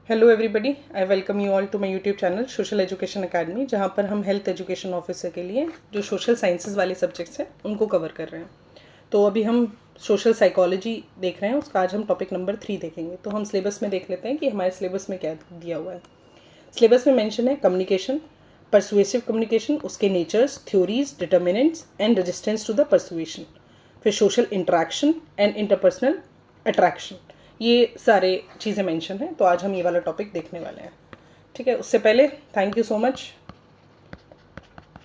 Hello everybody, I welcome you all to my YouTube channel Social Education Academy, जहाँ पर हम health education officer के लिए जो सोशल साइंसेज वाले सब्जेक्ट्स हैं उनको कवर कर रहे हैं। तो अभी हम सोशल साइकोलॉजी देख रहे हैं, उसका आज हम टॉपिक नंबर 3 देखेंगे। तो हम सिलेबस में देख लेते हैं कि हमारे सिलेबस में क्या दिया हुआ है। सिलेबस में मेंशन है कम्युनिकेशन, परसुएसिव कम्युनिकेशन, उसके natures, theories, determinants and resistance to the persuasion. फिर social interaction and interpersonal attraction, ये सारे चीज़ें मेंशन हैं। तो आज हम ये वाला टॉपिक देखने वाले हैं। ठीक है, उससे पहले thank you so much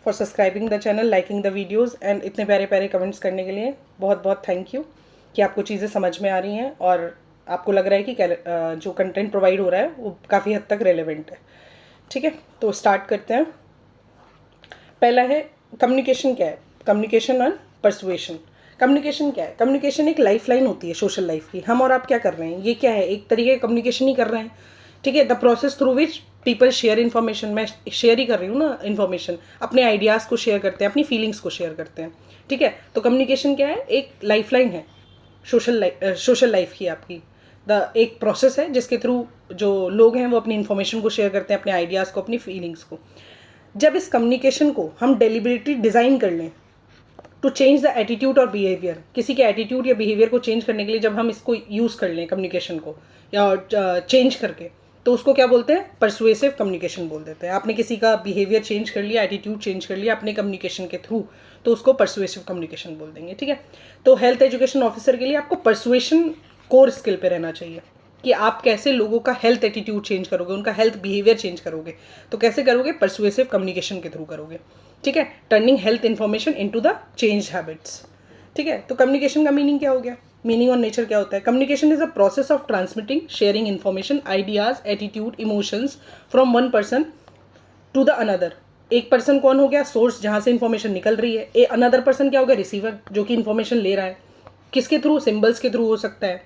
for subscribing the channel, liking the videos and इतने प्यारे प्यारे कमेंट्स करने के लिए बहुत बहुत थैंक यू कि आपको चीज़ें समझ में आ रही हैं और आपको लग रहा है कि जो कंटेंट प्रोवाइड हो रहा है वो काफ़ी हद तक रेलेवेंट है। ठीक है, तो स्टार्ट करते हैं। पहला है कम्युनिकेशन क्या है। Communication and persuasion. कम्युनिकेशन क्या है? कम्युनिकेशन एक लाइफ लाइन होती है सोशल लाइफ की। हम और आप क्या कर रहे हैं, ये क्या है? एक तरीके का कम्युनिकेशन ही कर रहे हैं। ठीक है, the process through which people share information. मैं शेयर ही कर रही हूँ ना इन्फॉर्मेशन, अपने आइडियाज़ को शेयर करते हैं, अपनी फीलिंग्स को शेयर करते हैं। ठीक है, तो कम्युनिकेशन क्या है? एक लाइफ लाइन है सोशल लाइफ की आपकी। एक प्रोसेस है जिसके थ्रू जो लोग हैं वो अपनी इन्फॉर्मेशन को शेयर करते हैं, अपने आइडियाज़ को, अपनी फीलिंग्स को। जब इस कम्युनिकेशन को हम डेलिबरेटली डिज़ाइन कर लें टू चेंज द एटीट्यूड और बिहेवियर, किसी के एटीट्यूड या बिहेवियर को चेंज करने के लिए जब हम इसको यूज़ कर लें कम्युनिकेशन को या चेंज करके, तो उसको क्या बोलते हैं? परसुएसिव कम्युनिकेशन बोल देते हैं। आपने किसी का बिहेवियर चेंज कर लिया, एटीट्यूड चेंज कर लिया अपने कम्युनिकेशन के थ्रू, तो उसको परसुएसिव कम्युनिकेशन बोल देंगे। ठीक है, तो हेल्थ एजुकेशन ऑफिसर के लिए आपको परसुएशन कोर स्किल पे रहना चाहिए कि आप कैसे लोगों का हेल्थ एटीट्यूड चेंज करोगे, उनका हेल्थ बिहेवियर चेंज करोगे। तो कैसे करोगे? परसुएसिव कम्युनिकेशन के थ्रू करोगे। ठीक है, turning health information into the change habits. ठीक है, तो कम्युनिकेशन का मीनिंग क्या हो गया? मीनिंग और नेचर क्या होता है? Communication is a process of transmitting, sharing information, ideas, attitude, emotions from one person to the another. एक पर्सन कौन हो गया? सोर्स, जहाँ से इन्फॉर्मेशन निकल रही है। ए अनदर पर्सन क्या हो गया? रिसीवर, जो कि इन्फॉर्मेशन ले रहा है। किसके थ्रू? सिंबल्स के थ्रू हो सकता है,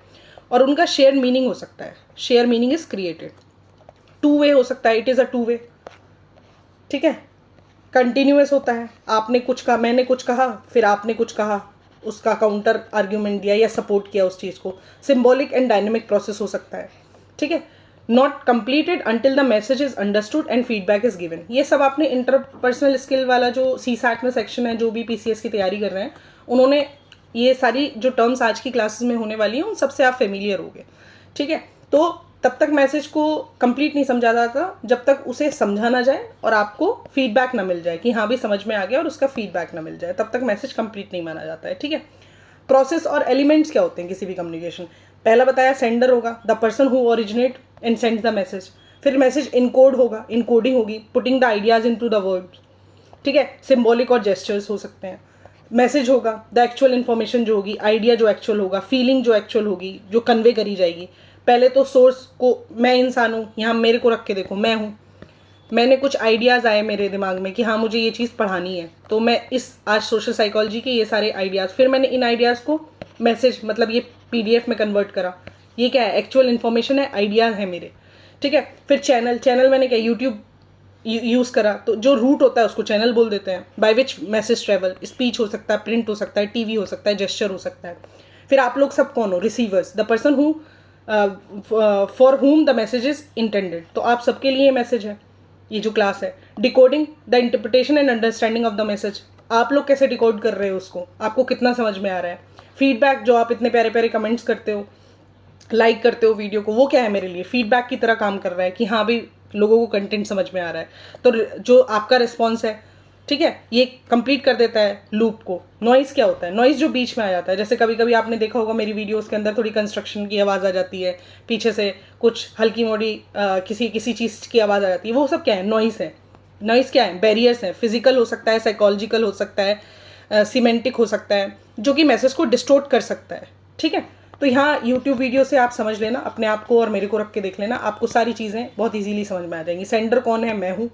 और उनका शेयर मीनिंग हो सकता है। Share meaning is created. Two way हो सकता है, it is a two way. ठीक है, कंटिन्यूअस होता है। आपने कुछ कहा, मैंने कुछ कहा, फिर आपने कुछ कहा, उसका काउंटर आर्ग्यूमेंट दिया या सपोर्ट किया उस चीज़ को। सिम्बॉलिक एंड डायनेमिक प्रोसेस हो सकता है। ठीक है, not completed until the message is understood and feedback is given. ये सब आपने इंटरपर्सनल स्किल वाला जो CSAT में सेक्शन है, जो भी PCS की तैयारी कर रहे हैं, उन्होंने ये सारी जो टर्म्स आज की क्लासेस में होने वाली हैं उन सबसे आप फेमिलियर हो गए। ठीक है, तो तब तक मैसेज को कंप्लीट नहीं समझा जाता जब तक उसे समझा ना जाए और आपको फीडबैक ना मिल जाए कि हाँ भी समझ में आ गया, और उसका फीडबैक ना मिल जाए, तब तक मैसेज कंप्लीट नहीं माना जाता है। ठीक है, प्रोसेस और एलिमेंट्स क्या होते हैं किसी भी कम्युनिकेशन? पहला बताया, सेंडर होगा, the person who originate and sends the message. फिर मैसेज इनकोड होगा, इनकोडिंग होगी, putting the ideas in to the words. ठीक है, सिम्बॉलिक और जेस्चर्स हो सकते हैं। मैसेज होगा, द एक्चुअल इन्फॉर्मेशन जो होगी, आइडिया जो एक्चुअल होगा, फीलिंग जो एक्चुअल होगी, जो कन्वे करी जाएगी। पहले तो सोर्स को, मैं इंसान हूँ, यहाँ मेरे को रख के देखो, मैं हूँ, मैंने कुछ आइडियाज़ आए मेरे दिमाग में कि हाँ मुझे ये चीज़ पढ़ानी है, तो मैं इस आज सोशल साइकोलॉजी के ये सारे आइडियाज़, फिर मैंने इन आइडियाज़ को मैसेज मतलब ये PDF में कन्वर्ट करा। ये क्या है? एक्चुअल इन्फॉर्मेशन है, आइडियाज़ है मेरे। ठीक है, फिर चैनल मैंने क्या? यूट्यूब यूज़ करा, तो जो रूट होता है उसको चैनल बोल देते हैं, by which message travel. Speech हो सकता है, प्रिंट हो सकता है, TV हो सकता है, जेस्चर हो सकता है। फिर आप लोग सब कौन हो? Receivers, the person who for whom the message is intended. तो आप सबके लिए मैसेज है ये जो क्लास है। Decoding the interpretation and understanding of the message, आप लोग कैसे डिकोड कर रहे हो उसको, आपको कितना समझ में आ रहा है। फीडबैक, जो आप इतने प्यारे प्यारे कमेंट्स करते हो, लाइक करते हो वीडियो को, वो क्या है? मेरे लिए फीडबैक की तरह काम कर रहा है कि हाँ भाई लोगों को कंटेंट समझ में आ रहा है। तो जो आपका रिस्पॉन्स है, ठीक है, ये कंप्लीट कर देता है लूप को। नॉइज़ क्या होता है? नॉइज़ जो बीच में आ जाता है, जैसे कभी कभी आपने देखा होगा मेरी वीडियोस के अंदर थोड़ी कंस्ट्रक्शन की आवाज़ आ जाती है, पीछे से कुछ हल्की मोटी किसी चीज़ की आवाज़ आ जाती है, वो सब क्या है? नॉइज़ है। नॉइज़ क्या है? बैरियर्स हैं, फिजिकल हो सकता है, साइकोलॉजिकल हो सकता है, सीमेंटिक हो सकता है, जो कि मैसेज को डिस्टोर्ट कर सकता है। ठीक है, तो यहाँ YouTube वीडियो से आप समझ लेना, अपने आप को और मेरे को रख के देख लेना, आपको सारी चीज़ें बहुत इजीली समझ में आ जाएंगी। सेंडर कौन है? मैं हूँ।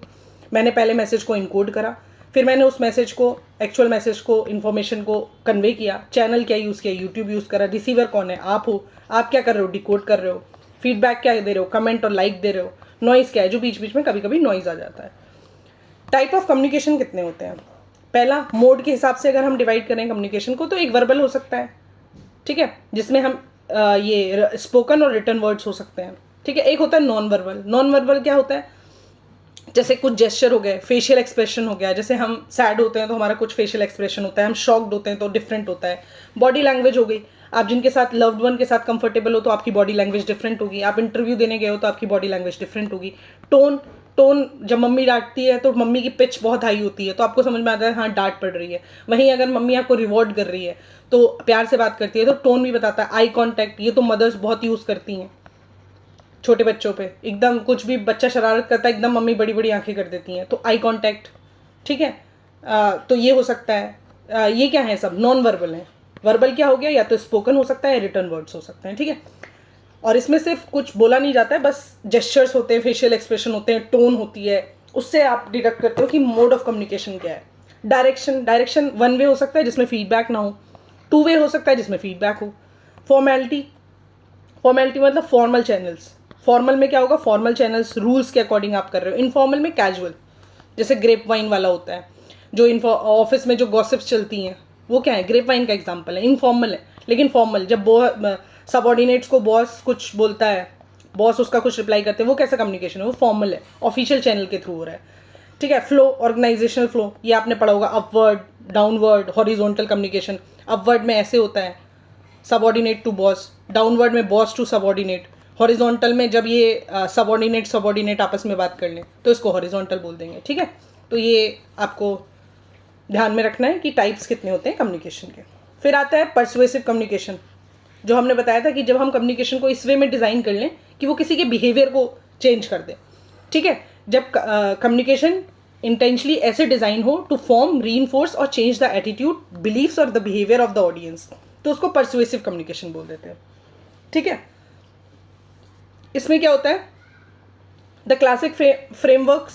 मैंने पहले मैसेज को इनकोड करा, फिर मैंने उस मैसेज को, एक्चुअल मैसेज को, इन्फॉर्मेशन को कन्वे किया। चैनल क्या यूज़ किया? YouTube यूज़ करा। रिसीवर कौन है? आप हो। आप क्या कर रहे हो? डिकोड कर रहे हो। फीडबैक क्या दे रहे हो? कमेंट और लाइक दे रहे हो। नॉइज़ क्या है? जो बीच बीच में कभी कभी नॉइज़ आ जाता है। टाइप ऑफ कम्युनिकेशन कितने होते हैं? पहला, मोड के हिसाब से अगर हम डिवाइड करें कम्युनिकेशन को, तो एक वर्बल हो सकता है, ठीक है, जिसमें हम ये स्पोकन और रिटन वर्ड्स हो सकते हैं। ठीक है। एक होता है नॉन वर्बल। नॉन वर्बल क्या होता है, जैसे कुछ जेस्चर हो गए, फेशियल एक्सप्रेशन हो गया, जैसे हम सैड होते हैं तो हमारा कुछ फेशियल एक्सप्रेशन होता है, हम शॉक्ड होते हैं तो डिफरेंट होता है। बॉडी लैंग्वेज हो गई, आप जिनके साथ लव्ड वन के साथ कंफर्टेबल हो तो आपकी बॉडी लैंग्वेज डिफरेंट होगी, आप इंटरव्यू देने गए हो तो आपकी बॉडी लैंग्वेज डिफरेंट होगी। टोन, टोन जब मम्मी डांटती है तो मम्मी की पिच बहुत हाई होती है तो आपको समझ में आता है हाँ डांट पड़ रही है। वहीं अगर मम्मी आपको रिवॉर्ड कर रही है तो प्यार से बात करती है तो टोन भी बताता है। आई कॉन्टैक्ट, ये तो मदर्स बहुत यूज़ करती हैं छोटे बच्चों पे, एकदम कुछ भी बच्चा शरारत करता है एकदम मम्मी बड़ी बड़ी आंखें कर देती हैं, तो आई कांटेक्ट। ठीक है। तो ये हो सकता है। ये क्या है, सब नॉन वर्बल है। वर्बल क्या हो गया, या तो स्पोकन हो सकता है या रिटर्न वर्ड्स हो सकते हैं। ठीक है। और इसमें सिर्फ कुछ बोला नहीं जाता है, बस जेस्चर्स होते हैं, फेशियल एक्सप्रेशन होते हैं, टोन होती है, उससे आप डिडक्ट करते हो कि मोड ऑफ कम्युनिकेशन क्या है। डायरेक्शन, डायरेक्शन वन वे हो सकता है जिसमें फीडबैक ना हो, टू वे हो सकता है जिसमें फीडबैक हो। फॉर्मेलिटी, फॉर्मेलिटी मतलब फॉर्मल चैनल्स। फॉर्मल में क्या होगा, फॉर्मल चैनल्स रूल्स के अकॉर्डिंग आप कर रहे हो। इनफॉर्मल में कैजुअल, जैसे ग्रेप वाइन वाला होता है, जो ऑफिस में जो गॉसिप्स चलती हैं वो क्या है, ग्रेप वाइन का एग्जाम्पल है। इनफॉर्मल है। लेकिन फॉर्मल, जब सबऑर्डिनेट्स को बॉस कुछ बोलता है, बॉस उसका कुछ रिप्लाई करते हैं, वो कैसा कम्युनिकेशन है, वो फॉर्मल है, ऑफिशियल चैनल के थ्रू हो रहा है। ठीक है। फ्लो, ऑर्गेनाइजेशनल फ्लो, ये आपने पढ़ा होगा, upward, downward, horizontal communication. Upward में ऐसे होता है, सबऑर्डिनेट टू बॉस, डाउनवर्ड में बॉस टू सबऑर्डिनेट, हॉरिजॉन्टल में जब ये सबऑर्डिनेट सबऑर्डिनेट आपस में बात कर लें तो इसको हॉरिजॉन्टल बोल देंगे। ठीक है। तो ये आपको ध्यान में रखना है कि टाइप्स कितने होते हैं कम्युनिकेशन के। फिर आता है परसुएसिव कम्युनिकेशन, जो हमने बताया था कि जब हम कम्युनिकेशन को इस वे में डिज़ाइन कर लें कि वो किसी के बिहेवियर को चेंज कर दे। ठीक है। जब कम्युनिकेशन इंटेंशनली ऐसे डिज़ाइन हो टू फॉर्म, रीइंफोर्स और चेंज द एटीट्यूड, बिलीव्स और the behaviour of the audience, तो उसको परसुएसिव कम्युनिकेशन बोल देते हैं। ठीक है। इसमें क्या होता है, द क्लासिक फ्रेमवर्क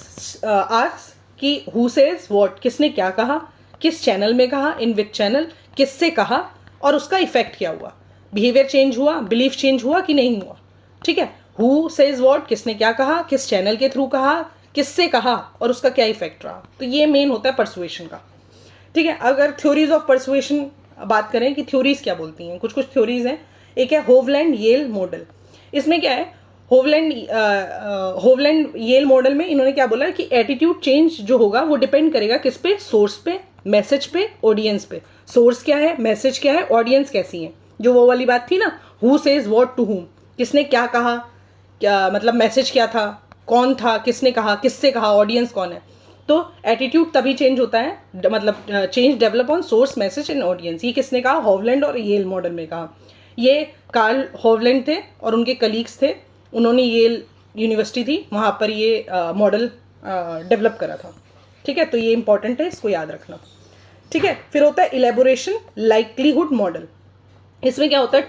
आस्क्स कि हु सेज व्हाट, किसने क्या कहा, किस चैनल में कहा, इन विच चैनल, किससे कहा और उसका इफेक्ट क्या हुआ। बिहेवियर चेंज हुआ, बिलीफ चेंज हुआ कि नहीं हुआ। ठीक है। हु सेज व्हाट, किसने क्या कहा, किस चैनल के थ्रू कहा, किससे कहा और उसका क्या इफेक्ट रहा। तो ये मेन होता है परसुएशन का। ठीक है। अगर थ्योरीज ऑफ परसुएशन बात करें कि थ्योरीज क्या बोलती हैं, कुछ कुछ थ्योरीज हैं। एक है होवलैंड येल मॉडल। इसमें क्या है, होवलैंड येल मॉडल में इन्होंने क्या बोला कि एटीट्यूड चेंज जो होगा वो डिपेंड करेगा किस पे, सोर्स पे, मैसेज पे, ऑडियंस पे। सोर्स क्या है, मैसेज क्या है, ऑडियंस कैसी है, जो वो वाली बात थी ना, who says what to whom, किसने क्या कहा, क्या मतलब मैसेज क्या था, कौन था, किसने कहा, किससे कहा, ऑडियंस कौन है। तो एटीट्यूड तभी चेंज होता है, मतलब change develop on source, message and audience. ये किसने कहा, होवलैंड और येल मॉडल में कहा। ये कार्ल होवलैंड थे और उनके कलीग्स थे, उन्होंने येल यूनिवर्सिटी थी वहाँ पर ये मॉडल डेवलप करा था। ठीक है। तो ये इंपॉर्टेंट है, इसको याद रखना। ठीक है। फिर होता है इलेबोरेशन लाइक्लीहुड मॉडल। इसमें क्या होता है,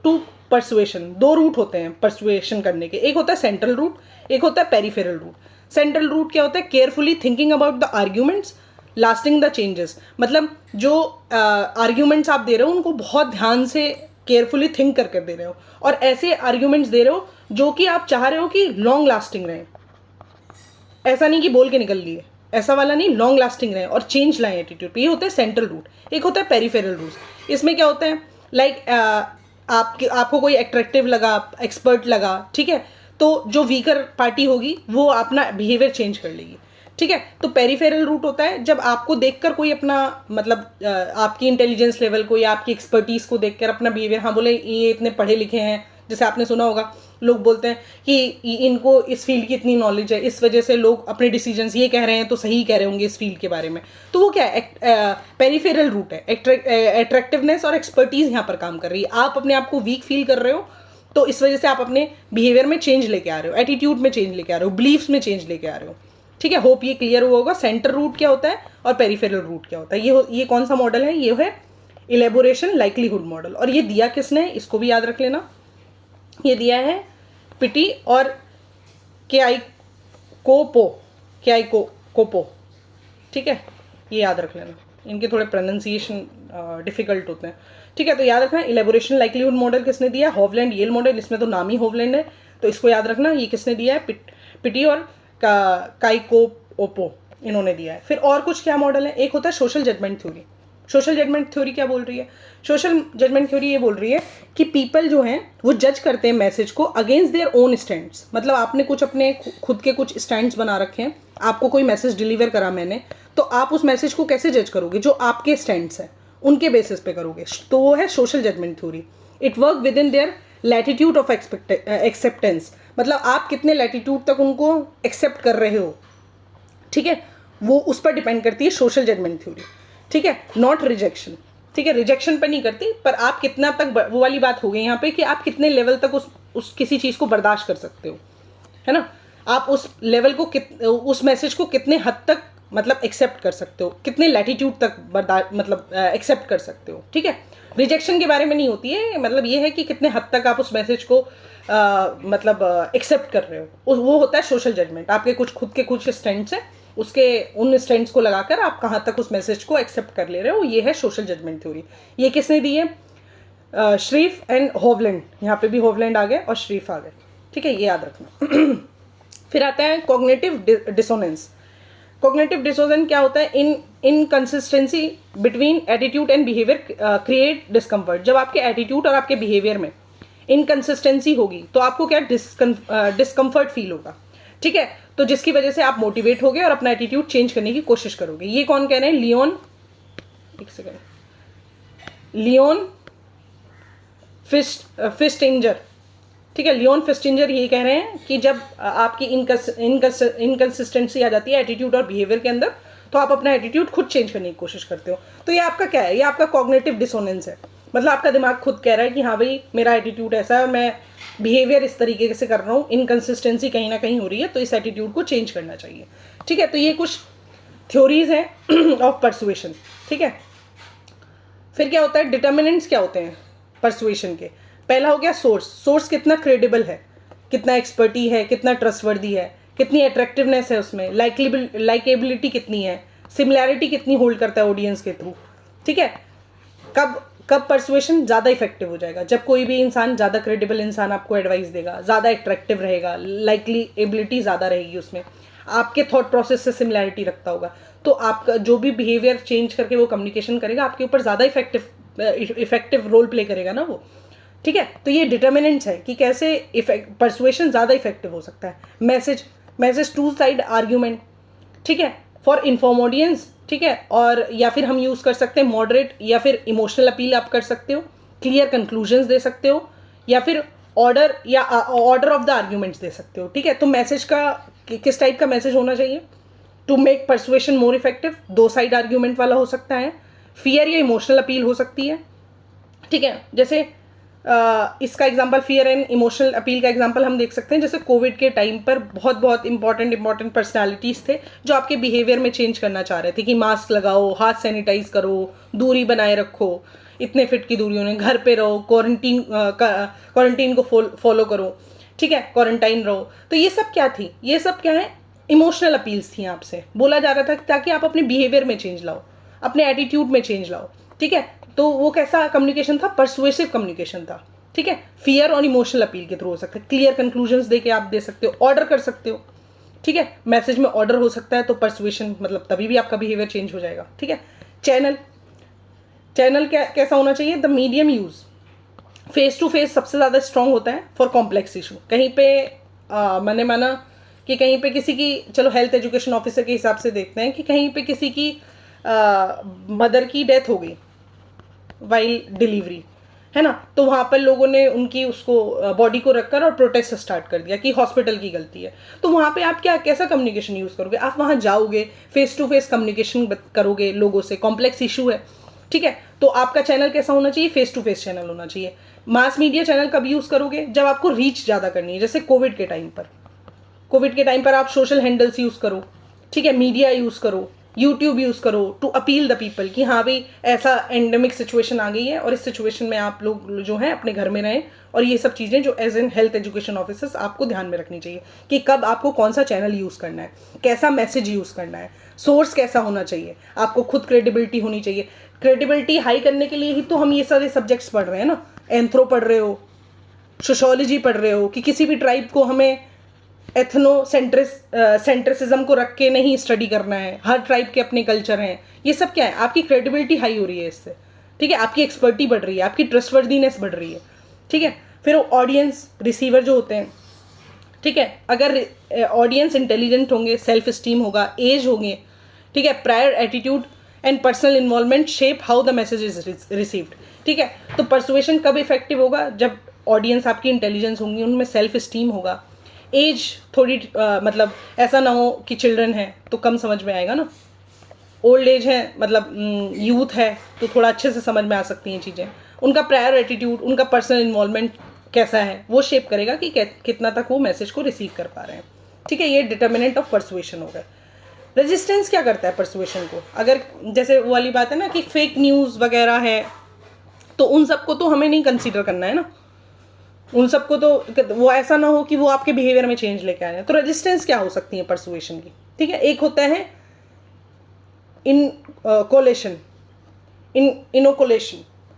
टू परसुएशन, दो रूट होते हैं परसुएशन करने के। एक होता है सेंट्रल रूट, एक होता है पेरिफेरल रूट। सेंट्रल रूट क्या होता है, carefully thinking about the arguments, lasting the changes. मतलब जो आर्ग्यूमेंट्स आप दे रहे हो उनको बहुत ध्यान से केयरफुली थिंक करके दे रहे हो, और ऐसे आर्ग्यूमेंट्स दे रहे हो जो कि आप चाह रहे हो कि लॉन्ग लास्टिंग रहे। ऐसा नहीं कि बोल के निकल लिए, ऐसा वाला नहीं, लॉन्ग लास्टिंग रहे और चेंज लाए एटीट्यूड पे। ये होता है सेंट्रल रूट। एक होता है पेरिफेरल रूट। इसमें क्या होता है, लाइक आपको कोई अट्रैक्टिव लगा, एक्सपर्ट लगा, ठीक है, तो जो वीकर पार्टी होगी वो अपना बिहेवियर चेंज कर लेगी। ठीक है। तो पेरिफेरल रूट होता है जब आपको देखकर कोई अपना, मतलब आपकी इंटेलिजेंस लेवल को या आपकी एक्सपर्टीज को देखकर अपना बिहेवियर, हाँ बोले ये इतने पढ़े लिखे हैं, जैसे आपने सुना होगा लोग बोलते हैं कि इनको इस फील्ड की इतनी नॉलेज है, इस वजह से लोग अपने डिसीजंस ये कह रहे हैं तो सही कह रहे होंगे इस फील्ड के बारे में। तो वो क्या है, पेरिफेरल रूट है। अट्रैक्टिवनेस और एक्सपर्टीज यहाँ पर काम कर रही है। आप अपने आप को वीक फील कर रहे हो तो इस वजह से आप अपने बिहेवियर में चेंज लेके आ रहे हो, एटीट्यूड में चेंज लेके आ रहे हो, बिलीफ्स में चेंज लेके आ रहे हो। ठीक है। होप ये क्लियर हुआ होगा सेंटर रूट क्या होता है और पेरिफेरल रूट क्या होता है। ये कौन सा मॉडल है, ये है इलेबोरेशन लाइक्लीहुड मॉडल। और ये दिया किसने, इसको भी याद रख लेना। ये दिया है पिटी और कोपो। ठीक है। ये याद रख लेना, इनके थोड़े प्रोनाउंसिएशन डिफिकल्ट होते हैं। ठीक है। तो याद रखना, इलेबोरेशन लाइक्लीहुड मॉडल किसने दिया, होवलैंड येल मॉडल। इसमें तो नाम ही होवलैंड है तो इसको याद रखना। ये किसने दिया है, पिटी और काइकोपो, इन्होंने दिया है। फिर और कुछ क्या मॉडल है, एक होता है social judgement theory. Social judgement theory क्या बोल रही है? सोशल जजमेंट थ्योरी ये बोल रही है कि पीपल जो हैं वो जज करते हैं मैसेज को अगेंस्ट देयर ओन स्टैंड्स। मतलब आपने कुछ अपने खुद के कुछ स्टैंड्स बना रखे हैं, आपको कोई मैसेज डिलीवर करा मैंने, तो आप उस मैसेज को कैसे जज करोगे? जो आपके स्टैंड्स हैं उनके बेसिस पे करोगे। तो वो है social judgement theory. It work within their latitude of acceptance. मतलब आप कितने लैटिट्यूड तक उनको एक्सेप्ट कर रहे हो, ठीक है, वो उस पर डिपेंड करती है सोशल जजमेंट थ्योरी, ठीक है, नॉट रिजेक्शन, ठीक है, रिजेक्शन पर नहीं करती, पर आप कितना तक, वो वाली बात हो गई यहाँ पे कि आप कितने लेवल तक उस किसी चीज़ को बर्दाश्त कर सकते हो, है ना, आप उस लेवल को उस मैसेज को कितने हद तक मतलब एक्सेप्ट कर सकते हो, कितने लैटिट्यूड तक बर्दाश्त मतलब एक्सेप्ट कर सकते हो, ठीक है। रिजेक्शन के बारे में नहीं होती है, मतलब ये है कि कितने हद तक आप उस मैसेज को मतलब एक्सेप्ट कर रहे हो, वो होता है सोशल जजमेंट। आपके खुद के कुछ स्टैंड्स हैं, उसके उन स्टैंड्स को लगाकर आप कहाँ तक उस मैसेज को एक्सेप्ट कर ले रहे हो, ये है सोशल जजमेंट थ्योरी। ये किसने दी है? श्रीफ एंड होवलैंड। यहाँ पे भी होवलैंड आ गए और श्रीफ आ गए, ठीक है, ये याद रखना। फिर आता है कॉग्निटिव डिसोनेंस। कॉग्निटिव डिसोनेंस क्या होता है? Inconsistency between attitude and behaviour create discomfort. जब आपके एटीट्यूड और आपके बिहेवियर में इनकंसिस्टेंसी होगी तो आपको क्या डिस्कम्फर्ट फील होगा, ठीक है, तो जिसकी वजह से आप मोटिवेट होगे और अपना एटीट्यूड चेंज करने की कोशिश करोगे। ये कौन कह रहे हैं? लियोन फिस्टिंजर, ठीक है, लियोन फिस्टिंजर ये कह रहे हैं कि जब आपकी इनकंसिस्टेंसी आ जाती है एटीट्यूड और बिहेवियर के अंदर, तो आप अपना एटीट्यूड खुद चेंज करने की कोशिश करते हो। तो ये आपका क्या है? ये आपका कॉग्निटिव डिसोनेंस है। मतलब आपका दिमाग खुद कह रहा है कि हाँ भाई मेरा एटीट्यूड ऐसा है और मैं बिहेवियर इस तरीके से कर रहा हूँ, इनकंसिस्टेंसी कहीं ना कहीं हो रही है, तो इस एटीट्यूड को चेंज करना चाहिए, ठीक है। तो ये कुछ थ्योरीज हैं ऑफ परसुएशन, ठीक है। फिर क्या होता है? डिटर्मिनेंट्स क्या होते हैं परसुएशन के? पहला हो गया सोर्स। सोर्स कितना क्रेडिबल है, कितना एक्सपर्टी है, कितना ट्रस्टवर्दी है, कितनी अट्रैक्टिवनेस है उसमें, लाइकेबिलिटी कितनी है, सिमिलैरिटी कितनी होल्ड करता है ऑडियंस के थ्रू, ठीक है। कब परसुएशन ज़्यादा इफेक्टिव हो जाएगा? जब कोई भी इंसान, ज़्यादा क्रेडिबल इंसान आपको एडवाइस देगा, ज़्यादा अट्रैक्टिव रहेगा, लाइकली एबिलिटी ज़्यादा रहेगी उसमें, आपके थॉट प्रोसेस से सिमिलैरिटी रखता होगा, तो आपका जो भी बिहेवियर चेंज करके वो कम्युनिकेशन करेगा आपके ऊपर ज़्यादा इफेक्टिव रोल प्ले करेगा ना वो, ठीक है। तो ये डिटर्मिनेंट्स है कि कैसे परसुएशन ज़्यादा इफेक्टिव हो सकता है। मैसेज टू साइड आर्ग्यूमेंट, ठीक है, फॉर इन्फॉर्म ऑडियंस, ठीक है, और या फिर हम यूज़ कर सकते हैं मॉडरेट या फिर इमोशनल अपील आप कर सकते हो, क्लियर कंक्लूजन्स दे सकते हो, या फिर ऑर्डर ऑफ द आर्ग्यूमेंट्स दे सकते हो, ठीक है। तो मैसेज का किस टाइप का मैसेज होना चाहिए? To make persuasion more effective, दो साइड आर्ग्यूमेंट वाला हो सकता है, फियर या इमोशनल अपील हो सकती है, ठीक है। जैसे इसका example, fear and emotional appeal का एग्जांपल हम देख सकते हैं, जैसे कोविड के टाइम पर बहुत इंपॉर्टेंट पर्सनालिटीज़ थे जो आपके बिहेवियर में चेंज करना चाह रहे थे कि मास्क लगाओ, हाथ सैनिटाइज करो, दूरी बनाए रखो, इतने फिट की दूरी होने, घर पे रहो, क्वारंटीन को फॉलो करो, ठीक है, क्वारंटाइन रहो। तो ये सब क्या थी? ये सब क्या है? इमोशनल अपील्स थी। आपसे बोला जा रहा था ताकि आप अपने बिहेवियर में चेंज लाओ, अपने एटीट्यूड में चेंज लाओ, ठीक है। तो वो कैसा कम्युनिकेशन था? परसुएसिव कम्युनिकेशन था, ठीक है। फियर और इमोशनल अपील के थ्रू हो सकता है, क्लियर कंक्लूजन्स देके आप दे सकते हो, ऑर्डर कर सकते हो, ठीक है। मैसेज में ऑर्डर हो सकता है, तो परसुएशन मतलब तभी भी आपका बिहेवियर चेंज हो जाएगा, ठीक है। चैनल कैसा होना चाहिए? The medium use face to face सबसे ज़्यादा स्ट्रॉन्ग होता है फॉर कॉम्प्लेक्स इशू। कहीं पे मैंने माना कि कहीं पे किसी की, चलो हेल्थ एजुकेशन ऑफिसर के हिसाब से देखते हैं कि कहीं पे किसी की मदर की डेथ हो गई वाइल डिलीवरी, है ना, तो वहाँ पर लोगों ने उनकी उसको बॉडी को रखकर और प्रोटेस्ट स्टार्ट कर दिया कि हॉस्पिटल की गलती है। तो वहाँ पे आप कैसा कम्युनिकेशन यूज़ करोगे? आप वहाँ जाओगे, फेस टू फेस कम्युनिकेशन करोगे लोगों से, कॉम्प्लेक्स इशू है, ठीक है। तो आपका चैनल कैसा होना चाहिए? फेस टू फेस चैनल होना चाहिए। मास मीडिया चैनल कब यूज़ करोगे? जब आपको रीच ज़्यादा करनी है। जैसे कोविड के टाइम पर आप सोशल हैंडल्स यूज़ करो, ठीक है, मीडिया यूज़ करो, यूट्यूब यूज़ करो टू अपील द पीपल कि हाँ भाई ऐसा एंडेमिक सिचुएशन आ गई है और इस सिचुएशन में आप लोग जो हैं अपने घर में रहें, और ये सब चीज़ें जो as an health education officers आपको ध्यान में रखनी चाहिए कि कब आपको कौन सा चैनल यूज़ करना है, कैसा मैसेज यूज़ करना है, सोर्स कैसा होना चाहिए, आपको खुद क्रेडिबिलिटी होनी चाहिए। क्रेडिबिलिटी हाई करने के लिए ही तो हम ये सारे सब्जेक्ट्स पढ़ रहे हैं ना, एंथ्रो पढ़ रहे हो, सोशोलॉजी पढ़ रहे हो, कि किसी भी ट्राइब को हमें सेंट्रिसिज्म को रख के नहीं स्टडी करना है, हर ट्राइब के अपने कल्चर हैं, ये सब क्या है, आपकी क्रेडिबिलिटी हाई हो रही है इससे, ठीक है, आपकी एक्सपर्टी बढ़ रही है, आपकी ट्रस्टवर्दीनेस बढ़ रही है, ठीक है। फिर ऑडियंस रिसीवर जो होते हैं, ठीक है, अगर ऑडियंस इंटेलिजेंट होंगे, सेल्फ स्टीम होगा, एज होंगे, ठीक है, prior attitude and personal involvement shape how the message is received, ठीक है। तो परसुएशन कब इफेक्टिव होगा, जब ऑडियंस आपकी इंटेलिजेंस होंगी, उनमें सेल्फ स्टीम होगा, एज थोड़ी मतलब ऐसा ना हो कि चिल्ड्रन है तो कम समझ में आएगा ना, ओल्ड एज है मतलब यूथ है तो थोड़ा अच्छे से समझ में आ सकती हैं चीज़ें, उनका प्रायर एटीट्यूड, उनका पर्सनल इन्वॉल्वमेंट कैसा है वो शेप करेगा कि कितना तक वो मैसेज को रिसीव कर पा रहे हैं, ठीक है। ये डिटर्मिनेंट ऑफ परसुएशन हो गया। रेजिस्टेंस क्या करता है परसुएशन को, अगर जैसे वो वाली बात है ना कि फेक न्यूज़ वगैरह है, तो उन सबको तो हमें नहीं कंसीडर करना है ना, उन सबको तो वो ऐसा ना हो कि वो आपके बिहेवियर में चेंज लेके आए। तो रेजिस्टेंस क्या हो सकती है परसुएशन की, ठीक है। एक होता है इनोकुलेशन।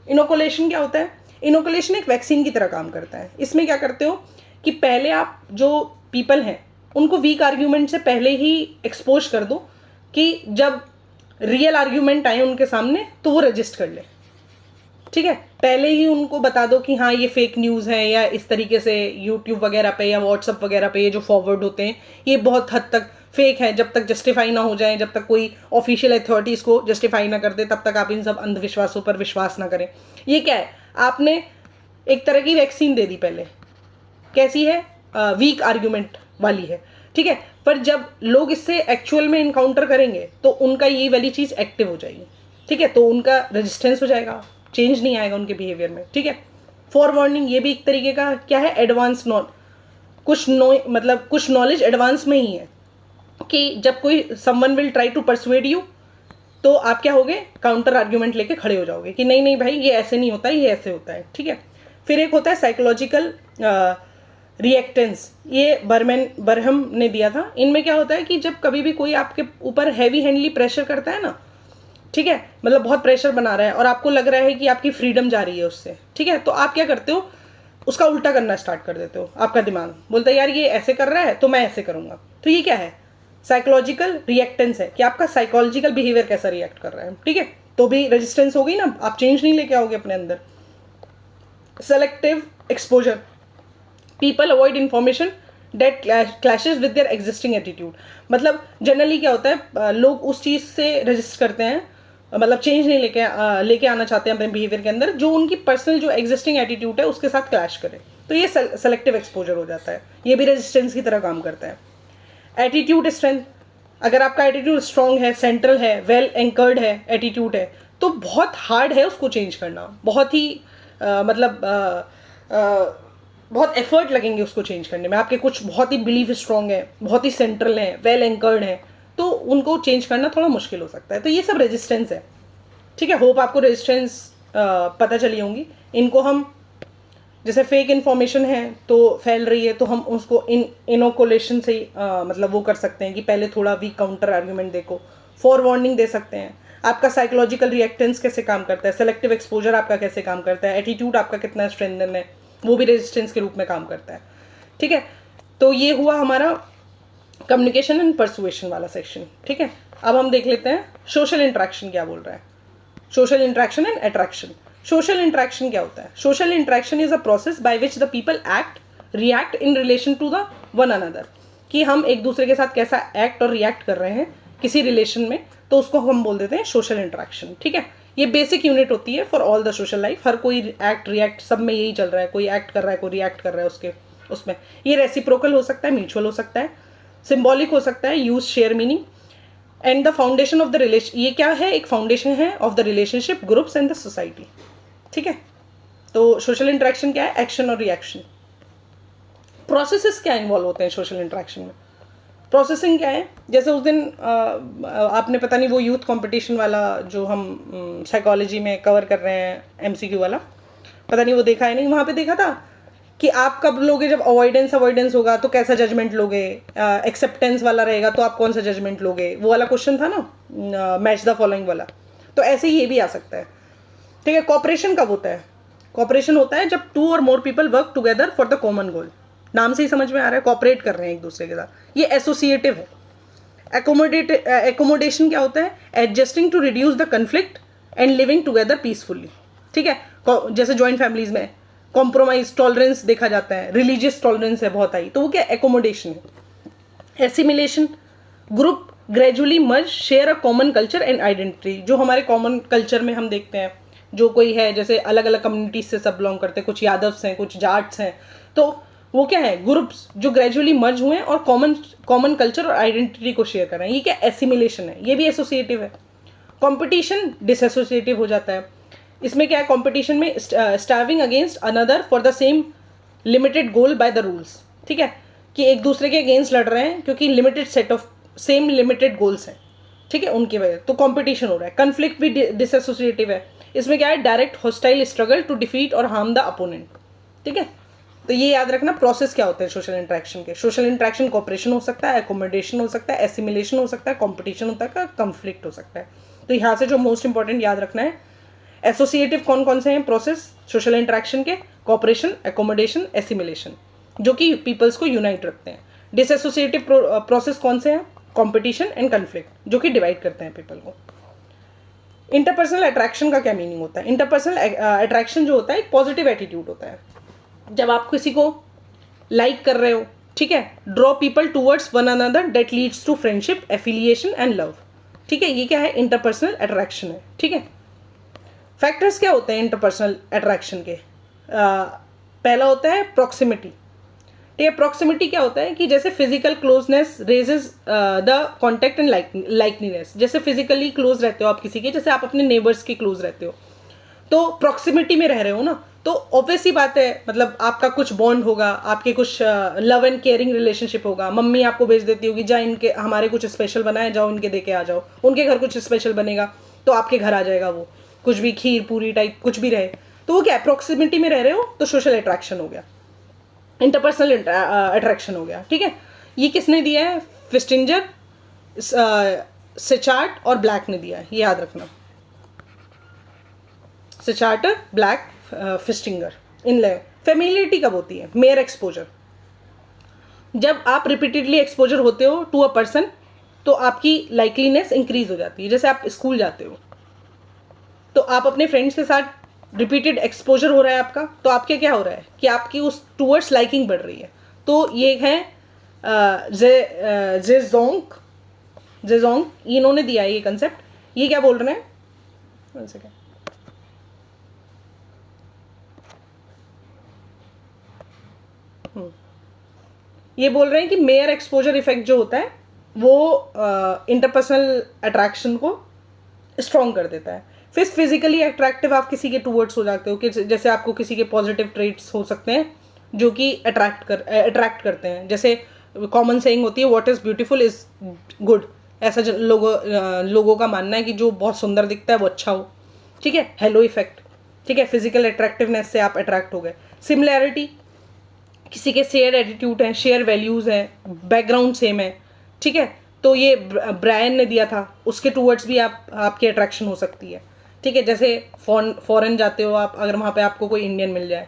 इनोकुलेशन क्या होता है, इनोकुलेशन एक वैक्सीन की तरह काम करता है। इसमें क्या करते हो कि पहले आप जो पीपल हैं उनको वीक आर्ग्यूमेंट से पहले ही एक्सपोज कर दो कि जब रियल आर्ग्यूमेंट आए उनके सामने तो वो रजिस्ट कर ले, ठीक है। पहले ही उनको बता दो कि हाँ ये फेक न्यूज़ है, या इस तरीके से यूट्यूब वगैरह पे या व्हाट्सअप वगैरह पे ये जो फॉरवर्ड होते हैं ये बहुत हद तक फेक है, जब तक जस्टिफाई ना हो जाए, जब तक कोई ऑफिशियल अथॉरिटी इसको जस्टिफाई ना कर दे, तब तक आप इन सब अंधविश्वासों पर विश्वास ना करें। ये क्या है, आपने एक तरह की वैक्सीन दे दी पहले, कैसी है, वीक आर्ग्यूमेंट वाली है, ठीक है। पर जब लोग इससे एक्चुअल में इनकाउंटर करेंगे तो उनका ये वाली चीज़ एक्टिव हो जाएगी, ठीक है, तो उनका रेजिस्टेंस हो जाएगा, चेंज नहीं आएगा उनके बिहेवियर में, ठीक है। फॉर वार्निंग ये भी एक तरीके का क्या है, एडवांस मतलब कुछ नॉलेज एडवांस में ही है कि जब कोई someone will try to persuade you तो आप क्या होगे, काउंटर आर्ग्यूमेंट लेके खड़े हो जाओगे कि नहीं नहीं भाई ये ऐसे नहीं होता है, ये ऐसे होता है, ठीक है। फिर एक होता है साइकोलॉजिकल रिएक्टेंस, ये बरहम ने दिया था। इनमें क्या होता है कि जब कभी भी कोई आपके ऊपर हैवी हैंडली प्रेशर करता है ना, ठीक है, मतलब बहुत प्रेशर बना रहा है और आपको लग रहा है कि आपकी फ्रीडम जा रही है उससे, ठीक है, तो आप क्या करते हो, उसका उल्टा करना स्टार्ट कर देते हो। आपका दिमाग बोलता है यार ये ऐसे कर रहा है तो मैं ऐसे करूँगा। तो ये क्या है, साइकोलॉजिकल रिएक्टेंस है कि आपका साइकोलॉजिकल बिहेवियर कैसा रिएक्ट कर रहा है, ठीक है। तो भी रेजिस्टेंस हो गई ना, आप चेंज नहीं लेके आओगे अपने अंदर। Selective exposure, people avoid information that clashes with their existing attitude. मतलब जनरली क्या होता है, लोग उस चीज़ से रजिस्ट करते हैं, मतलब चेंज नहीं लेके आना चाहते हैं अपने बिहेवियर के अंदर जो उनकी पर्सनल जो एग्जिस्टिंग एटीट्यूड है उसके साथ क्लैश करे। तो ये सेलेक्टिव एक्सपोजर हो जाता है, ये भी रेजिस्टेंस की तरह काम करता है। एटीट्यूड स्ट्रेंथ, अगर आपका एटीट्यूड स्ट्रॉन्ग है, सेंट्रल है, वेल एंकर्ड है, एटीट्यूड है, तो बहुत हार्ड है उसको चेंज करना, बहुत ही बहुत एफर्ट लगेंगे उसको चेंज करने में। आपके कुछ बहुत ही बिलीफ स्ट्रॉन्ग है, बहुत ही सेंट्रल है, वेल एंकर्ड है, तो उनको चेंज करना थोड़ा मुश्किल हो सकता है। तो ये सब रेजिस्टेंस है, ठीक है। होप आपको रेजिस्टेंस पता चली होंगी। इनको हम जैसे फेक इन्फॉर्मेशन है तो फैल रही है तो हम उसको इनोकुलेशन से मतलब वो कर सकते हैं कि पहले थोड़ा वीक काउंटर आर्ग्यूमेंट देखो, फॉर वार्निंग दे सकते हैं। आपका साइकोलॉजिकल रिएक्टेंस कैसे काम करता है, सेलेक्टिव एक्सपोजर आपका कैसे काम करता है, एटीट्यूड आपका कितना स्ट्रेंथन है, वो भी रेजिस्टेंस के रूप में काम करता है, ठीक है। तो ये हुआ हमारा कम्युनिकेशन एंड परसुएशन वाला सेक्शन, ठीक है। अब हम देख लेते हैं सोशल इंटरेक्शन क्या बोल रहा है। Social interaction and attraction. Social interaction क्या होता है, social interaction is a process by which the people react in relation to the one another, कि हम एक दूसरे के साथ कैसा एक्ट और रिएक्ट कर रहे हैं किसी रिलेशन में, तो उसको हम बोल देते हैं सोशल इंटरेक्शन, ठीक है। ये बेसिक यूनिट होती है for all the social life, हर कोई एक्ट रिएक्ट सब में यही चल रहा है, कोई एक्ट कर रहा है, कोई रिएक्ट कर रहा है उसके उसमें। ये रेसिप्रोकल हो सकता है, म्यूचुअल हो सकता है, सिंबॉलिक हो सकता है, use share meaning, and the foundation of the relation, ये क्या है, एक फाउंडेशन है of the relationship, groups and the society, ठीक है। तो सोशल इंटरेक्शन क्या है, एक्शन और रिएक्शन। प्रोसेसेस क्या इन्वॉल्व होते हैं सोशल इंटरेक्शन में, प्रोसेसिंग क्या है, जैसे उस दिन आपने पता नहीं वो यूथ कंपटीशन वाला जो हम साइकोलॉजी में कवर कर रहे हैं एमसीक्यू वाला, पता नहीं वो देखा है नहीं, वहाँ पे देखा था कि आप कब लोगे, जब अवॉइडेंस होगा तो कैसा जजमेंट लोगे, एक्सेप्टेंस वाला रहेगा तो आप कौन सा जजमेंट लोगे, वो वाला क्वेश्चन था ना, मैच द फॉलोइंग वाला। तो ऐसे ही ये भी आ सकता है, ठीक है। कॉपरेशन कब होता है, कॉपरेशन होता है जब 2 और more people work together for the common goal, नाम से ही समझ में आ रहा है, कॉपरेट कर रहे हैं एक दूसरे के साथ, ये एसोसिएटिव है। एकोमोडेशन क्या होता है? Adjusting to reduce the conflict and living together peacefully, ठीक है। जैसे जॉइंट फैमिलीज में कॉम्प्रोमाइज टॉलरेंस देखा जाता है, रिलीजियस टॉलरेंस है बहुत हाई, तो वो क्या एकोमोडेशन है। Assimilation, group gradually merge share a common culture and identity, जो हमारे कॉमन कल्चर में हम देखते हैं, जो कोई है जैसे अलग अलग कम्युनिटीज से सब बिलोंग करते हैं, कुछ यादव्स हैं, कुछ जाट्स हैं, तो वो क्या है, ग्रुप्स जो ग्रेजुअली मर्ज हुए हैं और कॉमन कल्चर और आइडेंटिटी को शेयर कर रहे हैं, ये क्या एसिमिलेशन है, ये भी एसोसिएटिव है। कंपटीशन डिसएसोसिएटिव हो जाता है। इसमें क्या है, कंपटीशन में starving against another for the same limited goal by the rules, ठीक है, कि एक दूसरे के अगेंस्ट लड़ रहे हैं क्योंकि limited set of same limited goals हैं, ठीक है, उनकी वजह, तो कंपटीशन हो रहा है। कन्फ्लिक्ट भी डिसएसोसिएटिव है। इसमें क्या है, direct hostile struggle to defeat और हार्म द अपोनेंट, ठीक है। तो ये याद रखना प्रोसेस क्या होते हैं सोशल इंटरेक्शन के। सोशल इंटरेक्शन कॉपरेशन हो सकता है, एकोमोडेशन हो सकता है, एसिमिलेशन हो सकता है, कॉम्पिटिशन होता है, कन्फ्लिक्ट हो सकता है। तो यहाँ से जो मोस्ट इंपॉर्टेंट याद रखना है, एसोसिएटिव कौन कौन से हैं प्रोसेस सोशल इंटरेक्शन के, कॉपरेशन, एकोमोडेशन, एसिमिलेशन, जो कि पीपल्स को यूनाइट रखते हैं। डिसएसोसिएटिव प्रोसेस कौन से हैं, कॉम्पिटिशन एंड कन्फ्लिक्ट, जो कि डिवाइड करते हैं पीपल को। इंटरपर्सनल अट्रैक्शन का क्या मीनिंग होता है? इंटरपर्सनल अट्रैक्शन जो होता है एक पॉजिटिव एटीट्यूड होता है। जब आप किसी को लाइक कर रहे हो, ठीक है, draw people towards one another that leads to friendship, affiliation and love, ठीक है, ये क्या है, इंटरपर्सनल अट्रैक्शन है, ठीक है। फैक्टर्स क्या होते हैं इंटरपर्सनल अट्रैक्शन के? पहला होता है प्रॉक्सिमिटी, ठीक है। प्रॉक्सिमिटी क्या होता है कि जैसे physical closeness raises the contact and likeliness, जैसे फिजिकली क्लोज रहते हो आप किसी के, जैसे आप अपने नेबर्स के क्लोज रहते हो, तो प्रॉक्सिमिटी में रह रहे हो ना, तो ऑब्वियस ही बात है, मतलब आपका कुछ बॉन्ड होगा, आपके कुछ लव एंड केयरिंग रिलेशनशिप होगा। मम्मी आपको भेज देती होगी, जा इनके हमारे कुछ स्पेशल बनाए, जाओ इनके दे के आ जाओ, उनके घर कुछ स्पेशल बनेगा तो आपके घर आ जाएगा वो, कुछ भी खीर पूरी टाइप कुछ भी रहे, तो वो क्या है, प्रॉक्सिमिटी में रह रहे हो, तो सोशल अट्रैक्शन हो गया, इंटरपर्सनल अट्रैक्शन हो गया, ठीक है। ये किसने दिया है? फिस्टिंजर, सिचार्ट और ब्लैक ने दिया है, ये याद रखना। सिचार्टर, ब्लैक, फिस्टिंगर। इन ले फेमिलियरिटी कब होती है? मेयर एक्सपोजर, जब आप रिपीटेडली एक्सपोजर होते हो टू अ पर्सन, तो आपकी लाइकलीनेस इंक्रीज हो जाती है। जैसे आप स्कूल जाते हो तो आप अपने फ्रेंड्स के साथ रिपीटेड एक्सपोजर हो रहा है आपका, तो आपके क्या हो रहा है कि आपकी उस टूवर्ड्स लाइकिंग बढ़ रही है। तो ये है जेजोंग, इन्होंने दिया है ये कंसेप्ट। ये क्या बोल रहे हैं, वन सेकेंड, ये बोल रहे हैं कि मेयर एक्सपोजर इफेक्ट जो होता है वो इंटरपर्सनल अट्रैक्शन को स्ट्रॉन्ग कर देता है। फिर फिजिकली अट्रैक्टिव आप किसी के टूवर्ड्स हो जाते हो, कि जैसे आपको किसी के पॉजिटिव ट्रेट्स हो सकते हैं जो कि अट्रैक्ट करते हैं। जैसे कॉमन सेइंग होती है, what is beautiful is good, ऐसा लोगों का मानना है कि जो बहुत सुंदर दिखता है वो अच्छा हो, ठीक है। हेलो इफेक्ट, ठीक है, फिजिकल अट्रैक्टिवनेस से आप अट्रैक्ट हो गए। सिमिलैरिटी, किसी के शेयर एटीट्यूड हैं, शेयर वैल्यूज़ हैं, बैकग्राउंड सेम है, ठीक है, तो ये ब्रायन ने दिया था, उसके टूवर्ड्स भी आपकी अट्रैक्शन हो सकती है, ठीक है। जैसे फॉरेन जाते हो आप, अगर वहाँ पे आपको कोई इंडियन मिल जाए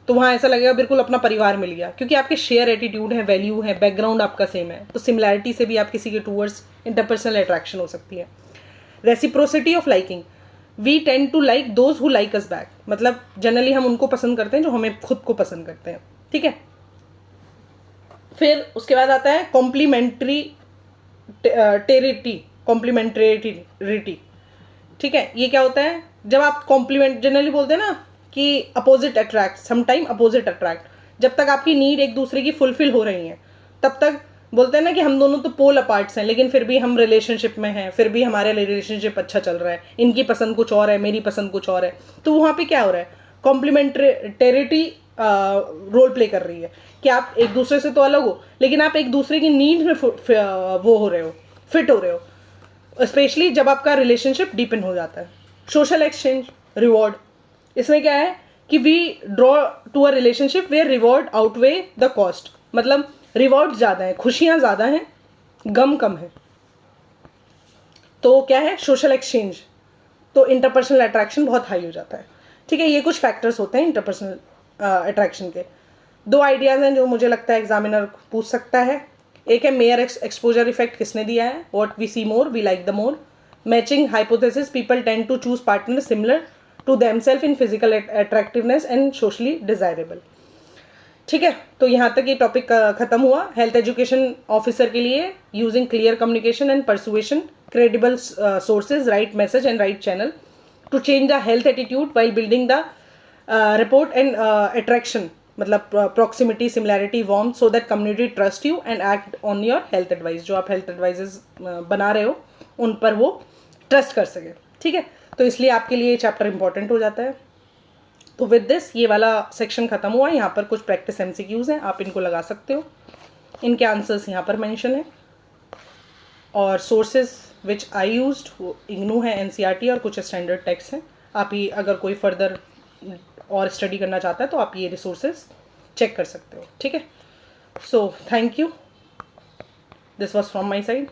तो वहाँ ऐसा लगेगा बिल्कुल अपना परिवार मिल गया, क्योंकि आपके शेयर एटीट्यूड है, वैल्यू है, बैकग्राउंड आपका सेम है। तो सिमिलैरिटी से भी आप किसी के टूवर्ड्स इंटरपर्सनल अट्रैक्शन हो सकती है। Reciprocity of liking, we tend to like those who like us back, मतलब जनरली हम उनको पसंद करते हैं जो हमें खुद को पसंद करते हैं, ठीक है। फिर उसके बाद आता है कॉम्प्लीमेंट्रेरिटी, ठीक है। ये क्या होता है, जब आप कॉम्प्लीमेंट, जनरली बोलते हैं ना कि opposite attract, sometime opposite attract, जब तक आपकी नीड एक दूसरे की फुलफिल हो रही हैं तब तक बोलते हैं ना कि हम दोनों तो पोल अपार्ट्स हैं, लेकिन फिर भी हम रिलेशनशिप में हैं, फिर भी हमारा रिलेशनशिप अच्छा चल रहा है, इनकी पसंद कुछ और है, मेरी पसंद कुछ और है। तो वहाँ पे क्या हो रहा है, कॉम्प्लीमेंट्रिटी रोल प्ले कर रही है कि आप एक दूसरे से तो अलग हो, लेकिन आप एक दूसरे की नीड में वो हो रहे हो, फिट हो रहे हो, स्पेशली जब आपका रिलेशनशिप डीपन हो जाता है। सोशल एक्सचेंज, रिवॉर्ड, इसमें क्या है कि we draw to a relationship where reward outweigh the cost, मतलब रिवॉर्ड ज़्यादा है, खुशियाँ ज़्यादा हैं, गम कम है, तो क्या है, सोशल एक्सचेंज, तो इंटरपर्सनल अट्रैक्शन बहुत हाई हो जाता है, ठीक है। ये कुछ फैक्टर्स होते हैं इंटरपर्सनल अट्रैक्शन के। दो आइडियाज़ हैं जो मुझे लगता है एग्जामिनर पूछ सकता है। एक है मेयर एक्सपोजर इफेक्ट किसने दिया है, what we see more we like the more, matching hypothesis people tend to choose partner similar to themselves in physical attractiveness and socially desirable. ठीक है, तो यहाँ तक ये टॉपिक खत्म हुआ। हेल्थ एजुकेशन ऑफिसर के लिए using clear communication and persuasion, credible sources, right message and right channel to change the health attitude while building the rapport and attraction, मतलब proximity, similarity, warm, so that community trust you and act on your health advice. जो आप health advises बना रहे हो उन पर वो trust कर सके। ठीक है, तो इसलिए आपके लिए ये चैप्टर इंपॉर्टेंट हो जाता है। तो विद दिस ये वाला सेक्शन खत्म हुआ। यहाँ पर कुछ प्रैक्टिस एमसीक्यूज हैं, आप इनको लगा सकते हो। इनके आंसर्स यहाँ पर मेंशन है। और सोर्सेज विच आई यूज्ड वो इग्नू है, एनसीईआरटी और कुछ स्टैंडर्ड टेक्स्ट हैं। आप ही अगर कोई फर्दर और स्टडी करना चाहता है तो आप ये रिसोर्सेज चेक कर सकते हो। ठीक है, so thank you, this was from my side.